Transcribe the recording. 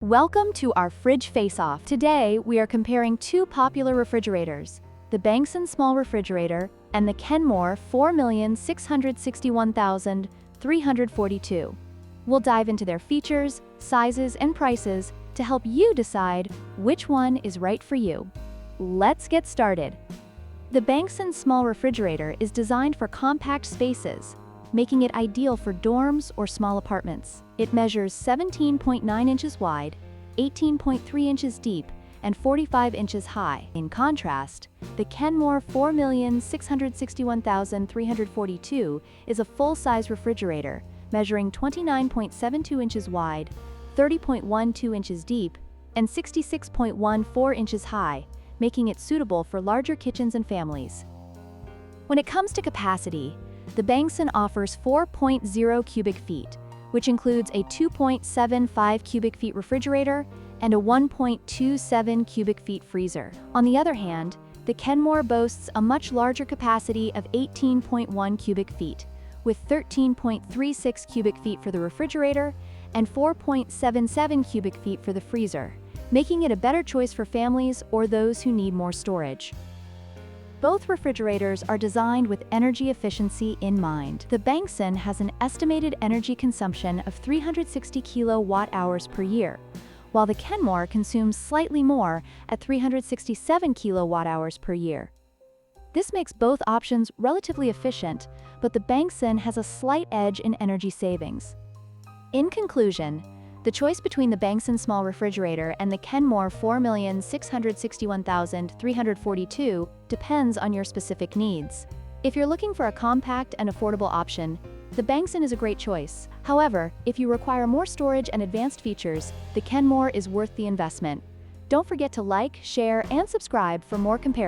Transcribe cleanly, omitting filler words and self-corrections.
Welcome to our fridge face-off. Today, we are comparing two popular refrigerators, the BANGSON Small Refrigerator and the Kenmore 4,661,342. We'll dive into their features, sizes, and prices to help you decide which one is right for you. Let's get started. The BANGSON Small Refrigerator is designed for compact spaces, making it ideal for dorms or small apartments. It measures 17.9 inches wide, 18.3 inches deep, and 45 inches high. In contrast, the Kenmore 4,661,342 is a full-size refrigerator, measuring 29.72 inches wide, 30.12 inches deep, and 66.14 inches high, making it suitable for larger kitchens and families. When it comes to capacity, the BANGSON offers 4.0 cubic feet, which includes a 2.75 cubic feet refrigerator and a 1.27 cubic feet freezer. On the other hand, the Kenmore boasts a much larger capacity of 18.1 cubic feet, with 13.36 cubic feet for the refrigerator and 4.77 cubic feet for the freezer, making it a better choice for families or those who need more storage. Both refrigerators are designed with energy efficiency in mind. The BANGSON has an estimated energy consumption of 360 kilowatt-hours per year, while the Kenmore consumes slightly more at 367 kilowatt-hours per year. This makes both options relatively efficient, but the BANGSON has a slight edge in energy savings. In conclusion, the choice between the BANGSON Small Refrigerator and the Kenmore 4,661,342 depends on your specific needs. If you're looking for a compact and affordable option, the BANGSON is a great choice. However, if you require more storage and advanced features, the Kenmore is worth the investment. Don't forget to like, share, and subscribe for more comparisons.